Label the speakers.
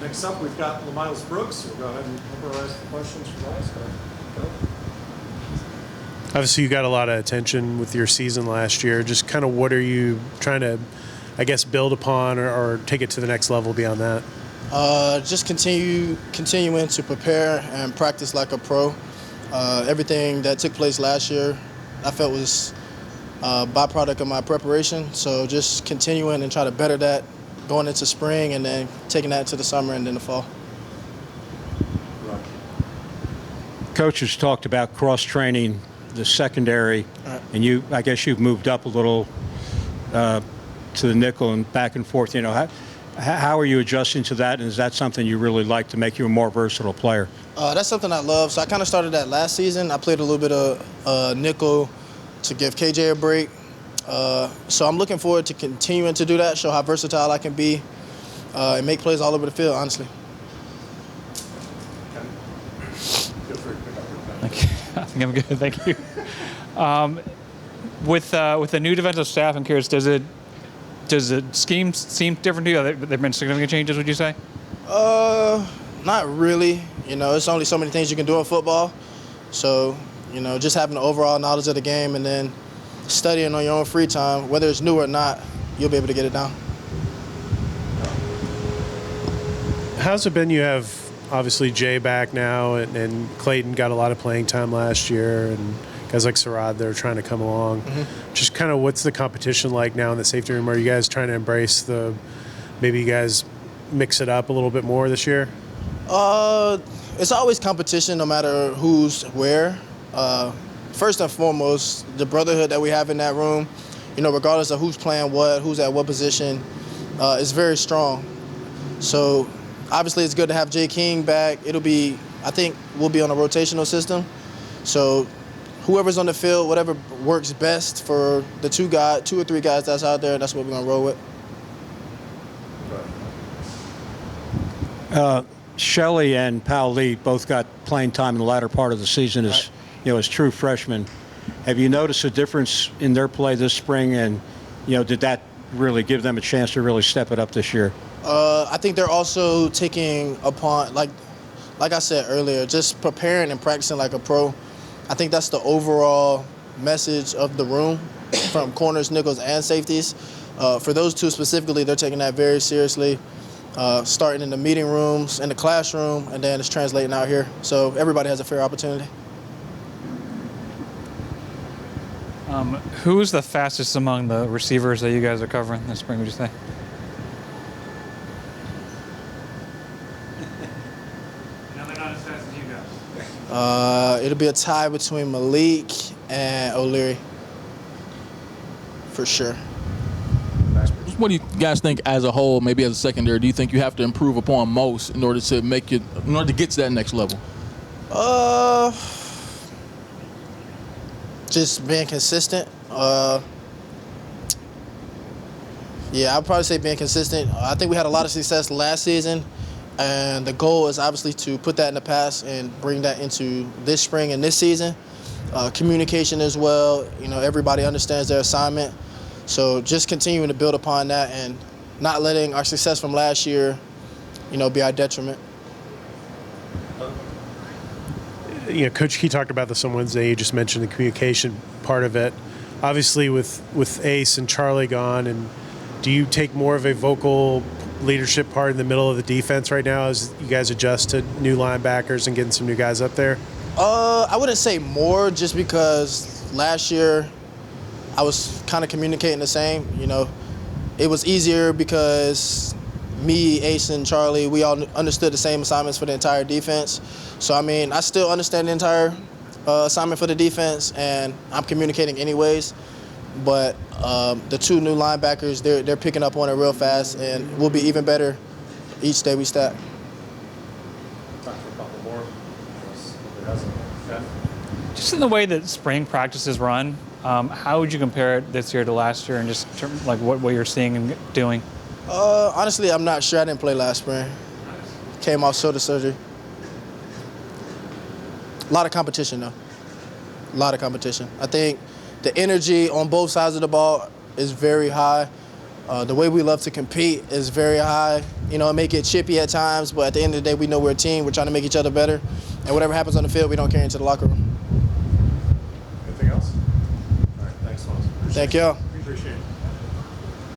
Speaker 1: Next up, we've got LaMiles Brooks. We'll go ahead and have her ask the questions from us. Go.
Speaker 2: Obviously, you got a lot of attention with your season last year. Just kind of what are you trying to, I guess, build upon or take it to the next level beyond that?
Speaker 3: Just continuing to prepare and practice like a pro. Everything that took place last year, I felt was a byproduct of my preparation. So just continuing and try to better that going into spring and then taking that into the summer and then the fall.
Speaker 4: Coach has talked about cross-training the secondary,
Speaker 3: Right.
Speaker 4: and I guess you've moved up a little to the nickel and back and forth. How are you adjusting to that, and is that something you really like to make you a more versatile player?
Speaker 3: That's something I love. So I kind of started that last season. I played a little bit of nickel to give KJ a break. So I'm looking forward to continuing to do that, show how versatile I can be, and make plays all over the field, honestly.
Speaker 5: I think I'm good. Thank you. With the new defensive staff, I'm curious, does the scheme seem different to you? Have there been significant changes, would you say?
Speaker 3: Not really. It's only so many things you can do in football. So, just having the overall knowledge of the game and then studying on your own free time, whether it's new or not, you'll be able to get it down.
Speaker 2: How's it been? You have obviously Jay back now, and Clayton got a lot of playing time last year, and guys like Sarad, they're trying to come along.
Speaker 3: Mm-hmm.
Speaker 2: Just kind of what's the competition like now in the safety room? Are you guys trying to embrace maybe you guys mix it up a little bit more this year?
Speaker 3: It's always competition no matter who's where. First and foremost, the brotherhood that we have in that room, regardless of who's playing what, who's at what position, is very strong. So obviously it's good to have Jay King back. I think we'll be on a rotational system. So whoever's on the field, whatever works best for the two or three guys that's out there, that's what we're gonna roll with.
Speaker 4: Shelley and Powell Lee both got playing time in the latter part of the season as true freshmen. Have you noticed a difference in their play this spring, and did that really give them a chance to really step it up this year?
Speaker 3: I think they're also taking upon, like I said earlier, just preparing and practicing like a pro. I think that's the overall message of the room from corners, nickels, and safeties. For those two specifically, they're taking that very seriously, starting in the meeting rooms, in the classroom, and then it's translating out here. So everybody has a fair opportunity.
Speaker 5: Who's the fastest among the receivers that you guys are covering this spring, would you say? No, they're not as fast as you guys.
Speaker 3: It'll be a tie between Malik and O'Leary, for sure.
Speaker 6: What do you guys think as a whole, maybe as a secondary, do you think you have to improve upon most in order to get to that next level?
Speaker 3: Just being consistent. I'd probably say being consistent. I think we had a lot of success last season, and the goal is obviously to put that in the past and bring that into this spring and this season. Communication as well. Everybody understands their assignment. So just continuing to build upon that and not letting our success from last year, be our detriment.
Speaker 2: Coach, he talked about this on Wednesday. You just mentioned the communication part of it. Obviously, with Ace and Charlie gone, and do you take more of a vocal leadership part in the middle of the defense right now as you guys adjust to new linebackers and getting some new guys up there?
Speaker 3: I wouldn't say more, just because last year I was kind of communicating the same. It was easier because me, Ace, and Charlie, we all understood the same assignments for the entire defense. So, I still understand the entire assignment for the defense, and I'm communicating anyways. But the two new linebackers, they're picking up on it real fast, and we'll be even better each day we stack.
Speaker 1: Time for a couple more.
Speaker 5: Just in the way that spring practices run, how would you compare it this year to last year, and just like what you're seeing and doing?
Speaker 3: Honestly, I'm not sure. I didn't play last spring. Came off shoulder surgery. A lot of competition, though. A lot of competition. I think the energy on both sides of the ball is very high. The way we love to compete is very high. You know, it may get chippy at times, but at the end of the day, we know we're a team. We're trying to make each other better. And whatever happens on the field, we don't carry into the locker room.
Speaker 1: Anything else? All right, thanks, Miles.
Speaker 3: Thank y'all.
Speaker 1: Appreciate it.